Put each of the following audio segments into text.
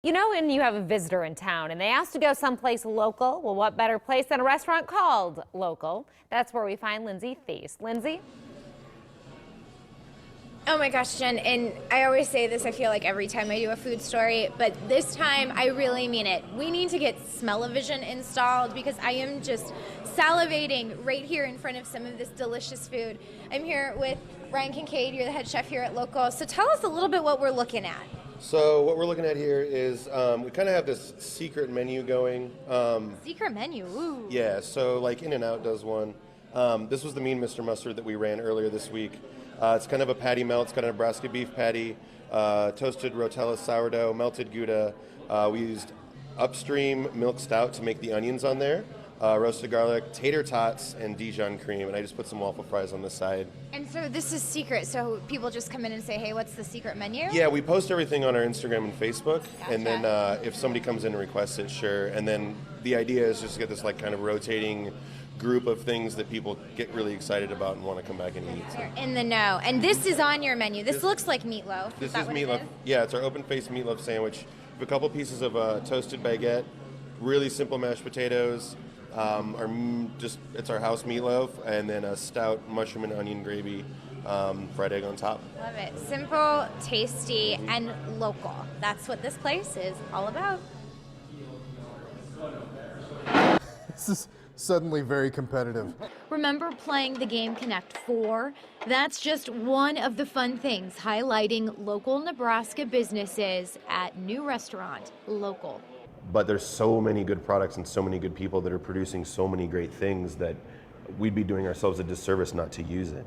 You know when you have a visitor in town and they ask to go someplace local? Well, what better place than a restaurant called Local? That's where we find Lindsay Feast. Lindsay? Oh my gosh, Jen, and I always say this, I feel like every time I do a food story, but this time I really mean it. We need to get smell-o-vision installed because I am just salivating right here in front of some of this delicious food. I'm here with Ryan Kincaid, you're the head chef here at Local, so tell us a little bit what we're looking at. So what we're looking at here is we kind of have this secret menu going. Secret menu, ooh. Yeah, so like In-N-Out does one. This was the Mean Mr. Mustard that we ran earlier this week. It's kind of a patty melt. It's got a Nebraska beef patty, toasted Rotella sourdough, melted Gouda. We used Upstream milk stout to make the onions on there. Roasted garlic, tater tots, and Dijon cream, and I just put some waffle fries on the side. And so this is secret, so people just come in and say, hey, what's the secret menu? Yeah, we post everything on our Instagram and Facebook, Gotcha. and then if somebody comes in and requests it, sure. And then the idea is just to get this like kind of rotating group of things that people get really excited about and want to come back and eat. They're in the know. And this is on your menu. This looks like meatloaf. This that is what meatloaf. it is? Yeah, it's our open-faced meatloaf sandwich. We have a couple pieces of toasted baguette, really simple mashed potatoes. It's our house meatloaf, and then a stout mushroom and onion gravy, fried egg on top. Love it. Simple, tasty, and local. That's what this place is all about. This is suddenly very competitive. Remember playing the game Connect 4? That's just one of the fun things highlighting local Nebraska businesses at new restaurant Local. But there's so many good products and so many good people that are producing so many great things that we'd be doing ourselves a disservice not to use it.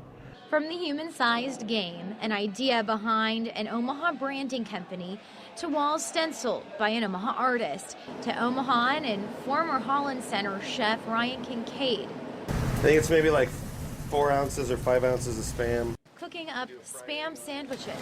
From the human-sized game, an idea behind an Omaha branding company, to walls stenciled by an Omaha artist, to Omaha and former Holland Center chef Ryan Kincaid. I think it's maybe like 4 ounces or 5 ounces of Spam. Cooking up Spam sandwiches.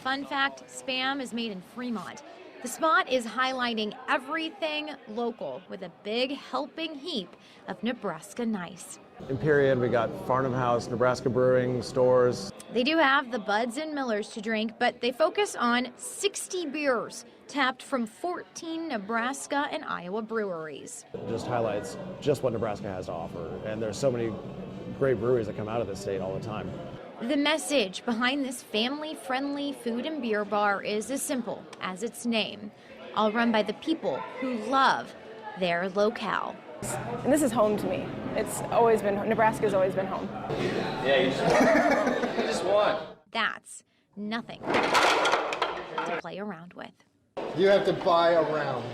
Fun fact, Spam is made in Fremont. The spot is highlighting everything local with a big helping heap of Nebraska nice. In period, we got Farnham House, Nebraska Brewing, stores. They do have the Buds and Millers to drink, but they focus on 60 beers tapped from 14 Nebraska and Iowa breweries. It just highlights just what Nebraska has to offer. And there's so many great breweries that come out of this state all the time. The message behind this family-friendly food and beer bar is as simple as its name, all run by the people who love their locale. And this is home to me. It's always been, Nebraska's always been home. Yeah, you just won. That's nothing to play around with. You have to buy a round.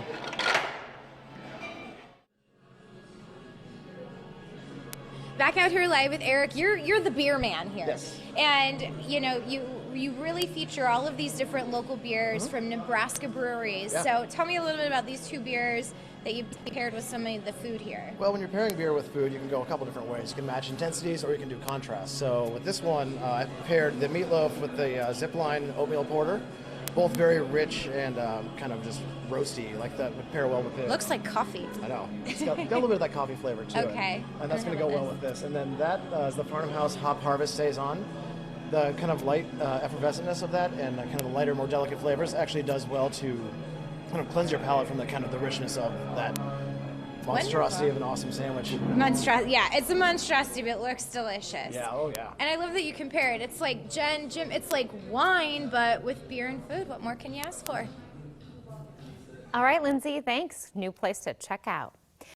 Back out here live with Eric, you're the beer man here. Yes. And you know, you really feature all of these different local beers from Nebraska breweries. Yeah. So tell me a little bit about these two beers that you paired with some of the food here. Well, when you're pairing beer with food, you can go a couple different ways. You can match intensities or you can do contrast. So with this one, I paired the meatloaf with the Zipline oatmeal porter. Both very rich and kind of just roasty, like that would pair well with it. Looks like coffee. I know. It's got a little bit of that coffee flavor to it. Okay. And that's going to go With well with this. And then that is the Farnham House Hop Harvest Saison. The kind of light effervescentness of that and kind of the lighter, more delicate flavors actually does well to kind of cleanse your palate from the kind of the richness of that monstrosity of an awesome sandwich. Yeah, it's a monstrosity, but it looks delicious. Yeah, oh yeah. And I love that you compare it. It's like, Jim, it's like wine, but with beer and food. What more can you ask for? All right, Lindsay, thanks. New place to check out.